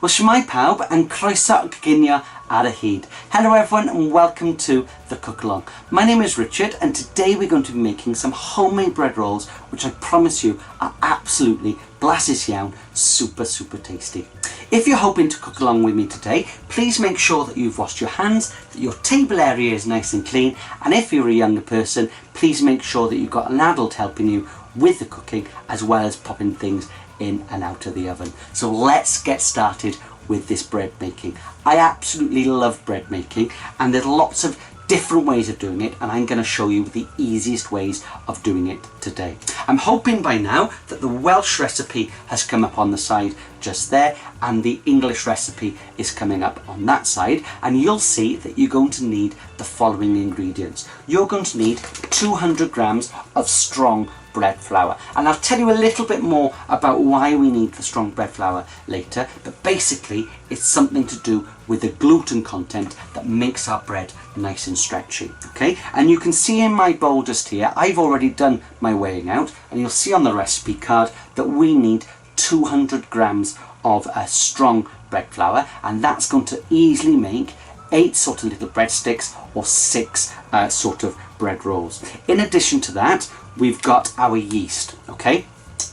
Wel, shwmae pawb, and croeso ginio ar y hyd. Hello everyone and welcome to the Cook Along. My name is Richard and today we're going to be making some homemade bread rolls which I promise you are absolutely blasus iawn, super tasty. If you're hoping to cook along with me today, please make sure that you've washed your hands, that your table area is nice and clean, and if you're a younger person, please make sure that you've got an adult helping you with the cooking as well as popping things in and out of the oven. So let's get started with this bread making. I absolutely love bread making and there's lots of different ways of doing it, and I'm going to show you the easiest ways of doing it today. I'm hoping by now that the Welsh recipe has come up on the side just there and the English recipe is coming up on that side, and you'll see that you're going to need the following ingredients. You're going to need 200 grams of strong bread flour, and I'll tell you a little bit more about why we need the strong bread flour later, but basically it's something to do with the gluten content that makes our bread nice and stretchy. Okay, and you can see in my bowl just here, I've already done my weighing out, and you'll see on the recipe card that we need 200 grams of strong bread flour, and that's going to easily make 8 sort of little breadsticks or 6 sort of bread rolls. In addition to that, we've got our yeast, okay?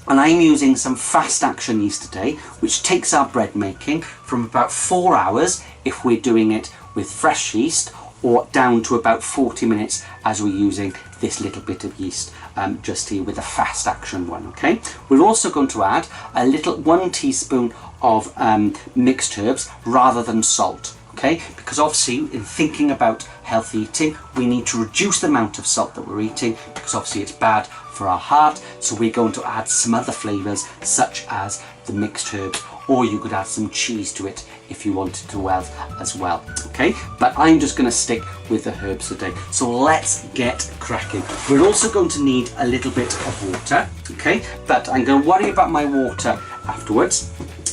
And I'm using some fast action yeast today, which takes our bread making from about 4 hours if we're doing it with fresh yeast, or down to about 40 minutes as we're using this little bit of yeast just here with a fast action one, okay? We're also going to add a little 1 teaspoon of mixed herbs rather than salt. Okay, because obviously in thinking about healthy eating, we need to reduce the amount of salt that we're eating because obviously it's bad for our heart. So we're going to add some other flavours such as the mixed herbs, or you could add some cheese to it if you wanted to as well. Okay, but I'm just going to stick with the herbs today. So let's get cracking. We're also going to need a little bit of water, okay, but I'm going to worry about my water afterwards.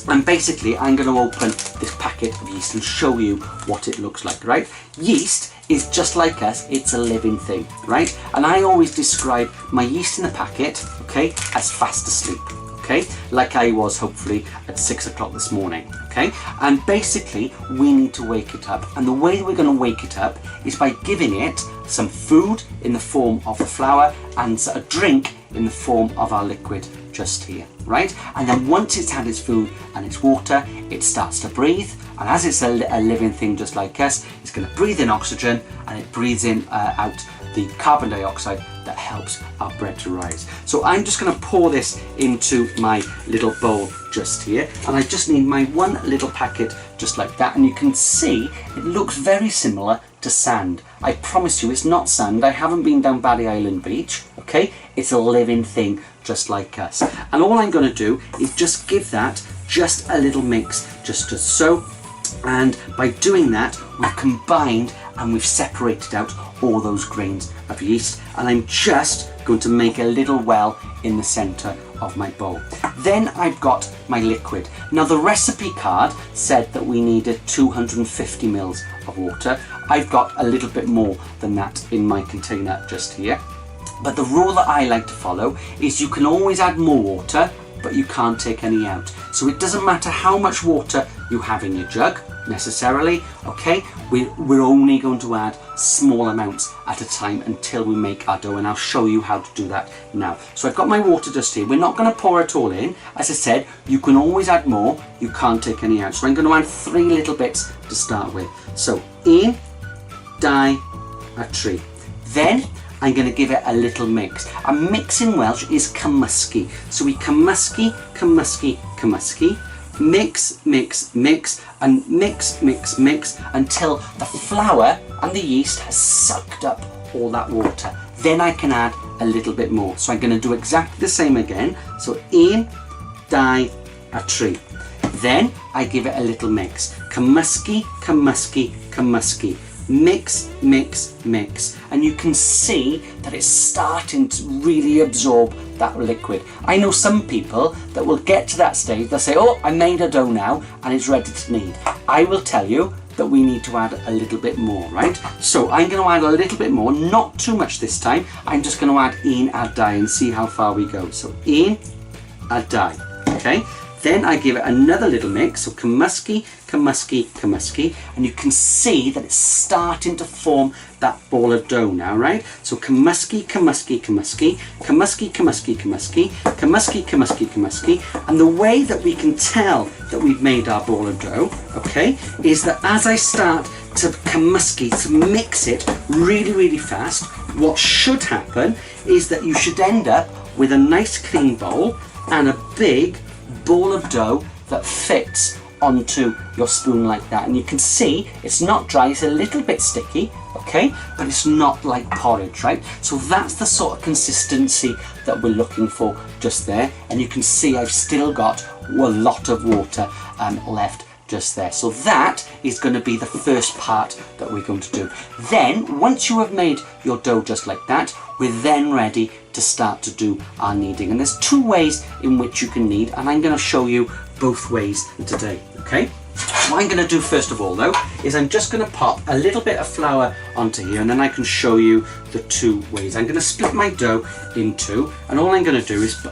And basically I'm going to open this packet of yeast and show you what it looks like, right? Yeast is just like us, it's a living thing, right? And I always describe my yeast in the packet, okay, as fast asleep, okay? Like I was hopefully at 6 o'clock this morning, okay? And basically we need to wake it up, and the way we're going to wake it up is by giving it some food in the form of the flour and a drink in the form of our liquid just here, right? And then once it's had its food and its water, it starts to breathe, and as it's a living thing just like us, it's going to breathe in oxygen and it breathes in out the carbon dioxide that helps our bread to rise. So I'm just going to pour this into my little bowl just here, and I just need my 1 little packet just like that, and you can see it looks very similar to sand. I promise you it's not sand. I haven't been down Barry Island Beach, okay? It's a living thing just like us. And all I'm going to do is just give that just a little mix, just as so. And by doing that, we've combined and we've separated out all those grains of yeast, and I'm just going to make a little well in the center of my bowl. Then I've got my liquid. Now the recipe card said that we needed 250 mils of water. I've got a little bit more than that in my container just here. But the rule that I like to follow is you can always add more water, but you can't take any out. So it doesn't matter how much water you have in your jug necessarily, okay? We're only going to add small amounts at a time until we make our dough, and I'll show you how to do that now. So I've got my water just here. We're not going to pour it all in. As I said, you can always add more, you can't take any out. So I'm going to add 3 little bits to start with. So 1, 2, 3. Then I'm going to give it a little mix. A mix in Welsh is cymysgu. So we cymysgu, mix, mix, mix, and mix until the flour and the yeast has sucked up all that water. Then I can add a little bit more. So I'm going to do exactly the same again. So 1, 2, 3. Then I give it a little mix. Cymysgu, mix, mix, mix, and you can see that it's starting to really absorb that liquid. I know some people that will get to that stage, they'll say, oh, I made a dough now and it's ready to knead. I will tell you that we need to add a little bit more, right? So I'm going to add a little bit more, not too much this time. I'm just going to add 1 a 2 and see how far we go. So 1 a 2, okay? Then I give it another little mix, so kamuski, kamuski, kamuski, and you can see that it's starting to form that ball of dough now, right? So kamuski, kamuski, kamuski, kamuski, kamuski, kamuski, kamuski, kamuski, kamuski, and the way that we can tell that we've made our ball of dough, okay, is that as I start to kamuski, to mix it really, really fast, what should happen is that you should end up with a nice clean bowl and a big ball of dough that fits onto your spoon like that. And you can see it's not dry, it's a little bit sticky, okay, but it's not like porridge, right? So that's the sort of consistency that we're looking for just there. And you can see I've still got a lot of water left just there. So that is going to be the first part that we're going to do. Then once you have made your dough just like that, we're then ready to start to do our kneading. And there's two ways in which you can knead, and I'm going to show you both ways today, okay? What I'm going to do first of all though is I'm just going to pop a little bit of flour onto here, and then I can show you the two ways. I'm going to split my dough in two, and all I'm going to do is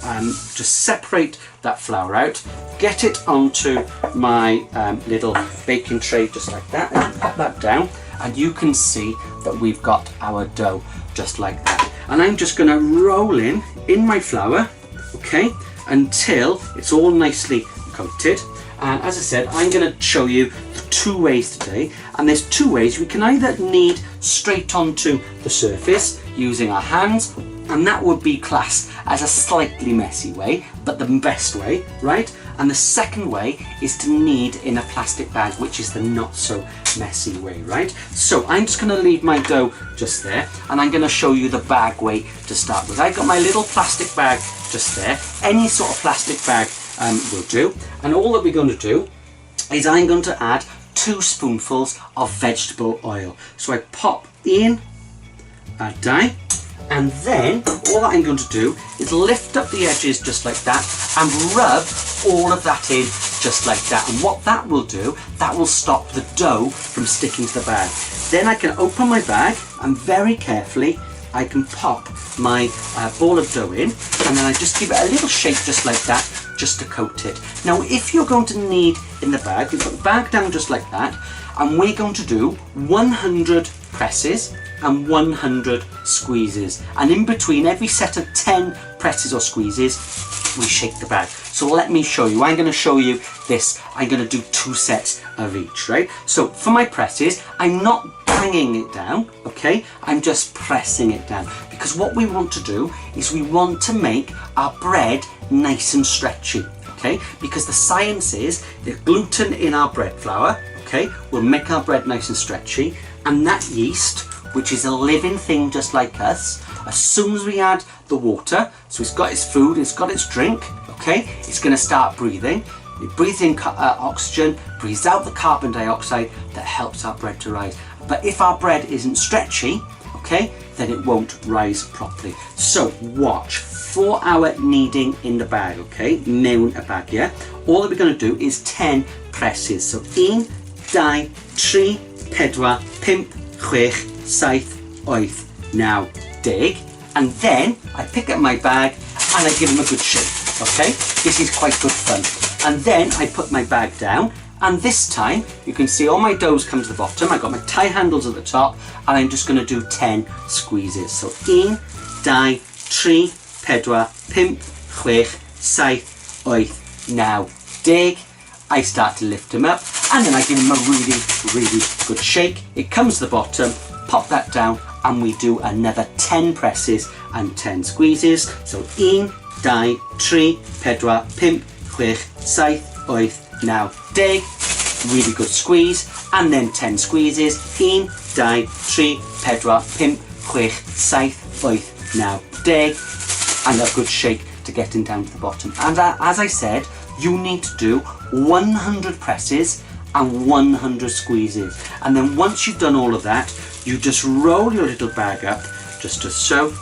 just separate that flour out, get it onto my little baking tray just like that, and pop that down, and you can see that we've got our dough just like that. And I'm just going to roll in my flour, okay, until it's all nicely coated. And as I said, I'm going to show you the two ways today, and there's two ways. We can either knead straight onto the surface using our hands, and that would be classed as a slightly messy way, but the best way, right? And the second way is to knead in a plastic bag, which is the not so messy way, right? So I'm just going to leave my dough just there, and I'm going to show you the bag way to start with. I've got my little plastic bag just there. Any sort of plastic bag will do. And all that we're going to do is I'm going to add 2 spoonfuls of vegetable oil. So I pop in a dye, and then all that I'm going to do is lift up the edges just like that and rub all of that in just like that. And what that will do, that will stop the dough from sticking to the bag. Then I can open my bag and very carefully I can pop my ball of dough in, and then I just give it a little shake just like that, just to coat it. Now if you're going to knead in the bag, you put the bag down just like that, and we're going to do 100 presses and 100 squeezes, and in between every set of 10 presses or squeezes we shake the bag. So let me show you. I'm going to show you this. I'm going to do 2 sets of each, right? So for my presses, I'm not banging it down, okay? I'm just pressing it down, because what we want to do is we want to make our bread nice and stretchy, okay? Because the science is the gluten in our bread flour, okay, will make our bread nice and stretchy, and that yeast, which is a living thing just like us, as soon as we add the water, so it's got its food, it's got its drink, okay, it's going to start breathing. It breathes in oxygen, breathes out the carbon dioxide that helps our bread to rise. But if our bread isn't stretchy, okay, then it won't rise properly. So watch for our kneading in the bag, okay, mewn y bag, yeah? All that we're going to do is 10 presses. So 1, 2, 3, 4, 5, 6, 7, 8, now 10. And then I pick up my bag and I give them a good shake, okay? This is quite good fun. And then I put my bag down, and this time you can see all my doughs come to the bottom. I've got my tie handles at the top, and I'm just going to do 10 squeezes. So 1, 2, 3, 4, 5, 6, 7, 8, now 10. I start to lift them up, and then I give them a really, really good shake. It comes to the bottom, pop that down, and we do another 10 presses and 10 squeezes. So 1, 2, 3, 4, 5, 6, 7, 8, now 10. Really good squeeze, and then 10 squeezes. 1, 2, 3, 4, 5, 6, 7, 8, now 10. And a good shake to getting down to the bottom. And as I said, you need to do 100 presses and 100 squeezes. And then once you've done all of that, you just roll your little bag up just as so,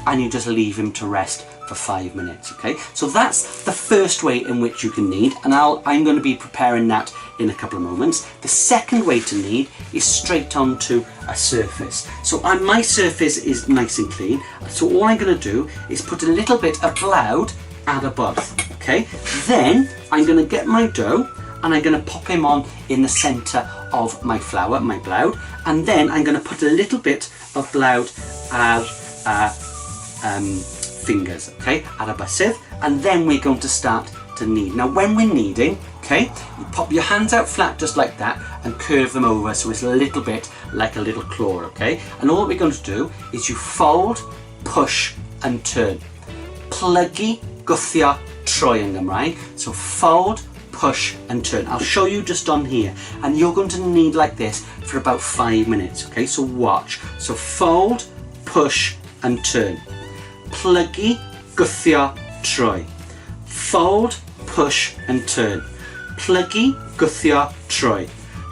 and you just leave him to rest for 5 minutes, okay? So that's the first way in which you can knead, and I'm going to be preparing that in a couple of moments. The second way to knead is straight onto a surface. So my surface is nice and clean, so all I'm going to do is put a little bit of cloud at above, okay? Then I'm going to get my dough and I'm going to pop him on in the centre of my flour, my bloud, and then I'm going to put a little bit of bloud ar fingers, okay, ar y bysedd, and then we're going to start to knead. Now when we're kneading, okay, you pop your hands out flat just like that and curve them over so it's a little bit like a little claw, okay? And all we're going to do is you fold, push and turn. Plygu, gwthio, troi yn Gymraeg. So fold, push and turn. I'll show you just on here, and you're going to knead like this for about 5 minutes, okay? So watch. So fold, push and turn. Plygu, gwthio, troi. Fold, push and turn. Plygu, gwthio, troi.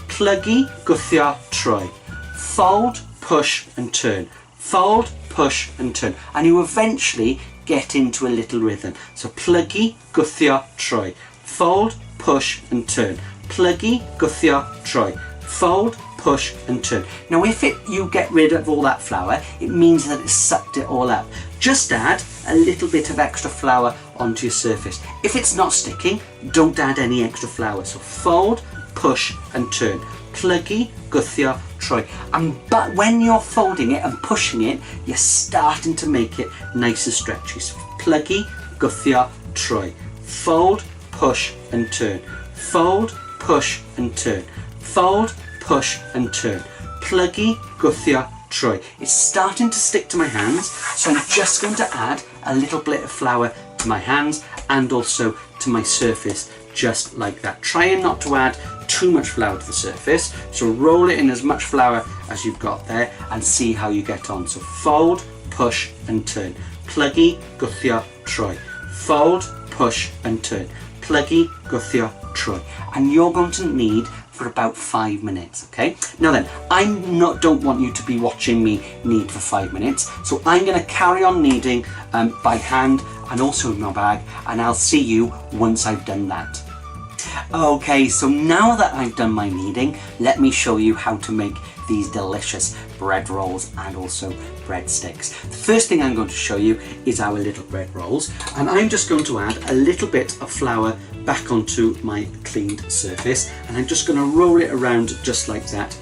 Plygu, gwthio, troi. Fold, push and turn. Fold, push and turn. And you eventually get into a little rhythm. So plygu, gwthio, troi. Fold, push and turn. Plygu, gwthio, troi. Fold, push and turn. Now if you get rid of all that flour, it means that it's sucked it all up. Just add a little bit of extra flour onto your surface. If it's not sticking, don't add any extra flour. So fold, push and turn. Plygu, gwthio, troi. But when you're folding it and pushing it, you're starting to make it nice and stretchy. So plygu, gwthio, troi. Fold, push and turn. Fold, push and turn. Fold, push and turn. Plygu, gwthio, troi. It's starting to stick to my hands, so I'm just going to add a little bit of flour to my hands and also to my surface, just like that. Trying not to add too much flour to the surface, so roll it in as much flour as you've got there and see how you get on. So fold, push and turn. Plygu, gwthio, troi. Fold, push and turn. Plygu, gwthio, troi. And you're going to knead for about 5 minutes, okay? Now then, don't want you to be watching me knead for 5 minutes, so I'm going to carry on kneading by hand and also in my bag, and I'll see you once I've done that. Okay, so now that I've done my kneading, let me show you how to make these delicious bread rolls and also breadsticks. The first thing I'm going to show you is our little bread rolls, and I'm just going to add a little bit of flour back onto my cleaned surface, and I'm just going to roll it around just like that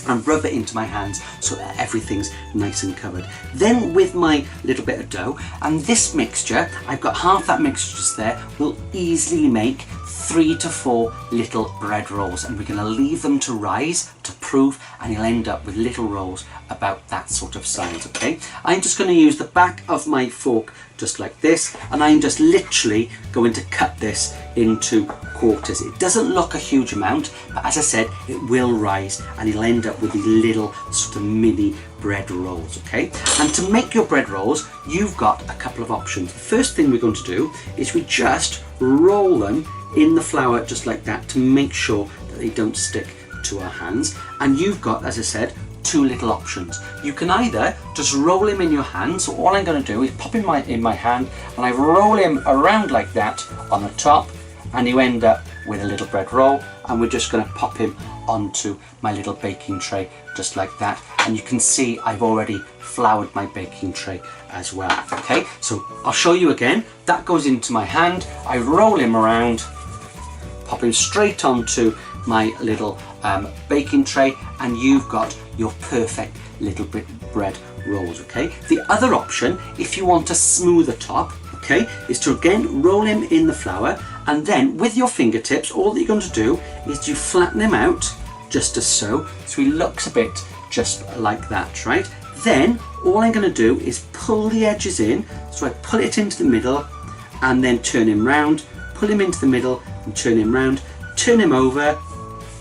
and rub it into my hands so that everything's nice and covered. Then with my little bit of dough and this mixture, I've got half that mixture just there, will easily make 3 to 4 little bread rolls, and we're going to leave them to rise to proof, and you'll end up with little rolls about that sort of size, okay? I'm just going to use the back of my fork just like this, and I'm just literally going to cut this into quarters. It doesn't look a huge amount, but as I said, it will rise and you'll end up with these little sort of mini bread rolls, okay? And to make your bread rolls, you've got a couple of options. The first thing we're going to do is we just roll them in the flour just like that to make sure that they don't stick to our hands. And you've got, as I said, 2 little options. You can either just roll him in your hand, so all I'm going to do is pop him in my hand and I roll him around like that on the top, and you end up with a little bread roll, and we're just going to pop him onto my little baking tray just like that. And you can see I've already floured my baking tray as well, okay? So I'll show you again. That goes into my hand, I roll him around, pop him straight onto my little baking tray, and you've got your perfect little bread rolls, okay? The other option, if you want a smoother top, okay, is to again roll him in the flour, and then with your fingertips, all that you're going to do is you flatten him out just as so he looks a bit just like that, right? Then all I'm going to do is pull the edges in, so I pull it into the middle and then turn him round, pull him into the middle and turn him round, turn him over,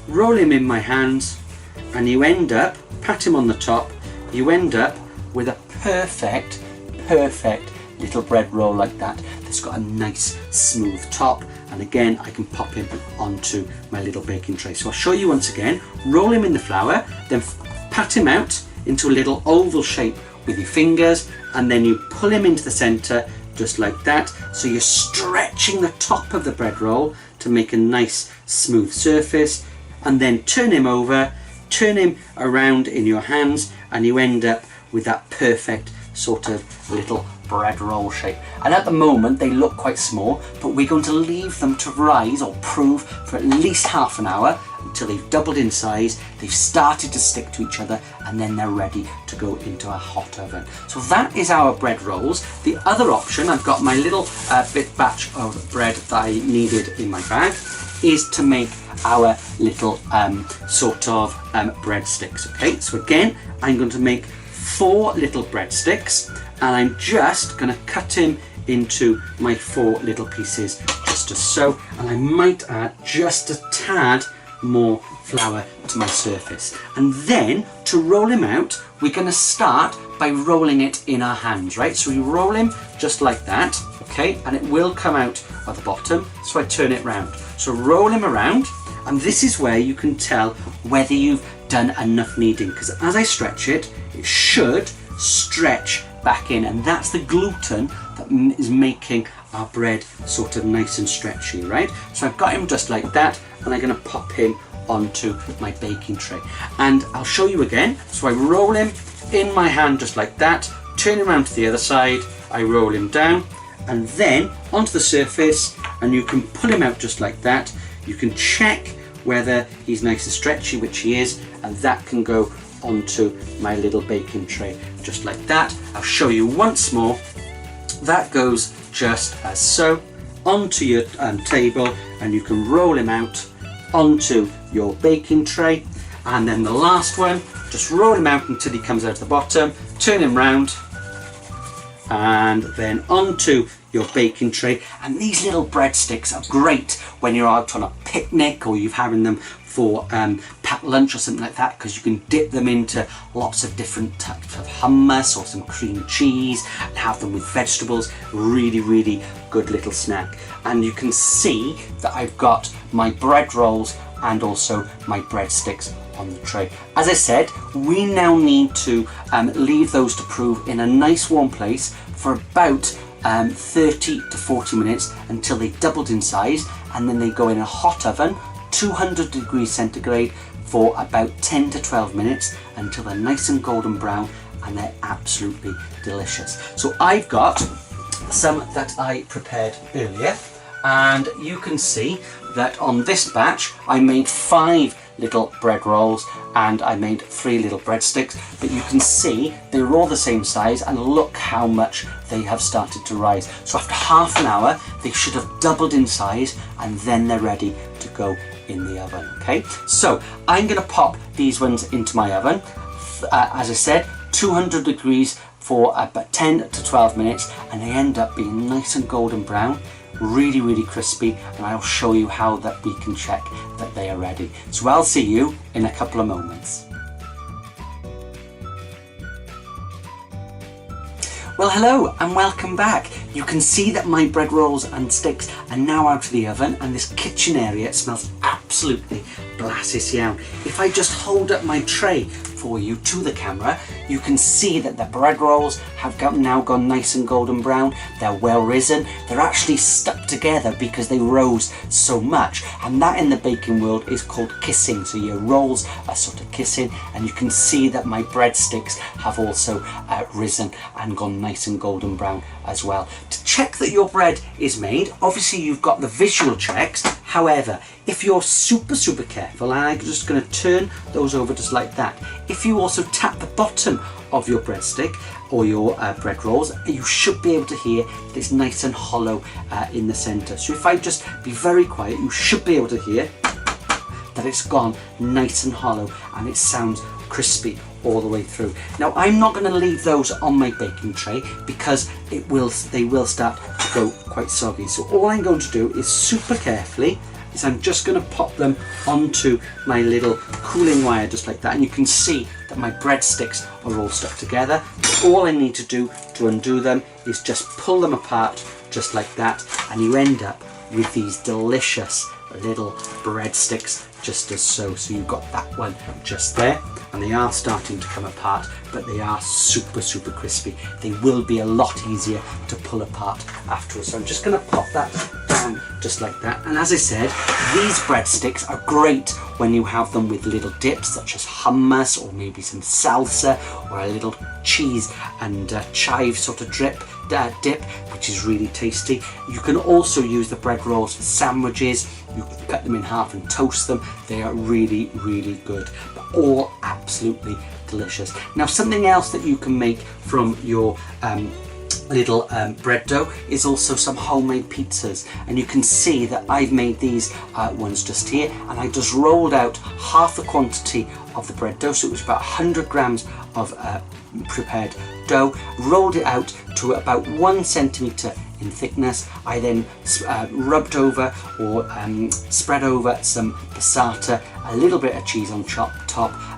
roll him in my hands, and you end up, pat him on the top, you end up with a perfect little bread roll like that, that's got a nice smooth top. And again, I can pop him onto my little baking tray. So I'll show you once again. Roll him in the flour, then pat him out into a little oval shape with your fingers, and then you pull him into the center just like that. So you're stretching the top of the bread roll to make a nice smooth surface, and then turn him over, turn him around in your hands, and you end up with that perfect sort of little bread roll shape. And at the moment they look quite small, but we're going to leave them to rise or prove for at least half an hour until they've doubled in size, they've started to stick to each other, and then they're ready to go into a hot oven. So that is our bread rolls. The other option, I've got my little bit batch of bread that I needed in my bag, is to make our little sort of breadsticks. Okay, so again, I'm going to make 4 little breadsticks, and I'm just going to cut him into my 4 little pieces just as so, and I might add just a tad more flour to my surface. And then to roll him out, we're going to start by rolling it in our hands, right? So we roll him just like that, okay, and it will come out at the bottom, so I turn it round. So roll him around, and this is where you can tell whether you've done enough kneading, because as I stretch it, it should stretch back in, and that's the gluten that is making our bread sort of nice and stretchy, right? So I've got him just like that, and I'm going to pop him onto my baking tray, and I'll show you again. So I roll him in my hand just like that, turn him around to the other side, I roll him down, and then onto the surface, and you can pull him out just like that. You can check whether he's nice and stretchy, which he is, and that can go onto my little baking tray just like that. I'll show you once more. That goes just as so onto your table, and you can roll him out onto your baking tray. And then the last one, just roll him out until he comes out of the bottom, turn him round, and then onto your baking tray. And these little breadsticks are great when you're out on a picnic or you're having them for packed lunch or something like that, because you can dip them into lots of different types of hummus or some cream cheese and have them with vegetables. Really, really good little snack. And you can see that I've got my bread rolls and also my breadsticks on the tray. As I said, we now need to leave those to prove in a nice warm place for about 30 to 40 minutes until they doubled in size, and then they go in a hot oven, 200 degrees centigrade, for about 10 to 12 minutes until they're nice and golden brown, and they're absolutely delicious. So I've got some that I prepared earlier, and you can see that on this batch I made 5 little bread rolls and I made 3 little breadsticks, but you can see they're all the same size, and look how much they have started to rise. So after half an hour they should have doubled in size, and then they're ready to go in the oven. Okay, so I'm going to pop these ones into my oven, as I said, 200 degrees for about 10 to 12 minutes, and they end up being nice and golden brown, really, really crispy, and I'll show you how that we can check that they are ready. So I'll see you in a couple of moments. Well, hello and welcome back. You can see that my bread rolls and sticks are now out of the oven, and this kitchen area smells absolutely blasus iawn. If I just hold up my tray for you to the camera, you can see that the bread rolls have now gone nice and golden brown. They're well risen. They're actually stuck together because they rose so much, and that in the baking world is called kissing. So your rolls are sort of kissing, and you can see that my breadsticks have also risen and gone nice and golden brown as well. To check that your bread is made, obviously you've got the visual checks. However, if you're super careful, and I'm just going to turn those over just like that, if you also tap the bottom of your breadstick or your bread rolls, you should be able to hear that it's nice and hollow in the centre. So if I just be very quiet, you should be able to hear that it's gone nice and hollow, and it sounds crispy all the way through. Now I'm not going to leave those on my baking tray because they will start to go quite soggy. So all I'm going to do is super carefully is I'm just going to pop them onto my little cooling wire just like that, and you can see that my breadsticks are all stuck together. All I need to do to undo them is just pull them apart just like that, and you end up with these delicious little breadsticks just as so. So you've got that one just there, and they are starting to come apart, but they are super crispy. They will be a lot easier to pull apart afterwards. So I'm just going to pop that down just like that. And as I said, these breadsticks are great when you have them with little dips such as hummus or maybe some salsa or a little cheese and chive sort of drip. dip, which is really tasty. You can also use the bread rolls for sandwiches. You can cut them in half and toast them. They are really, really good, but all absolutely delicious. Now, something else that you can make from your little bread dough is also some homemade pizzas, and you can see that I've made these ones just here, and I just rolled out half the quantity of the bread dough, so it was about 100 grams of prepared dough, rolled it out to about 1 centimetre in thickness. I then rubbed over or spread over some passata, a little bit of cheese on top,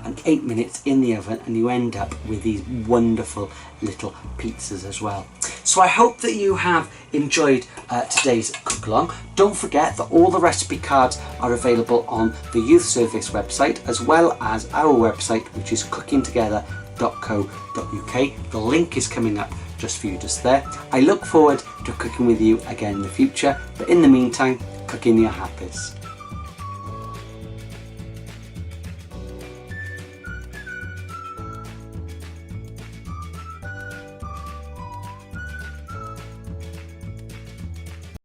and 8 minutes in the oven, and you end up with these wonderful little pizzas as well. So I hope that you have enjoyed today's cook along. Don't forget that all the recipe cards are available on the Youth Service website, as well as our website, which is cookingtogether.co.uk. The link is coming up just for you just there. I look forward to cooking with you again in the future, but in the meantime, cook in your happiness.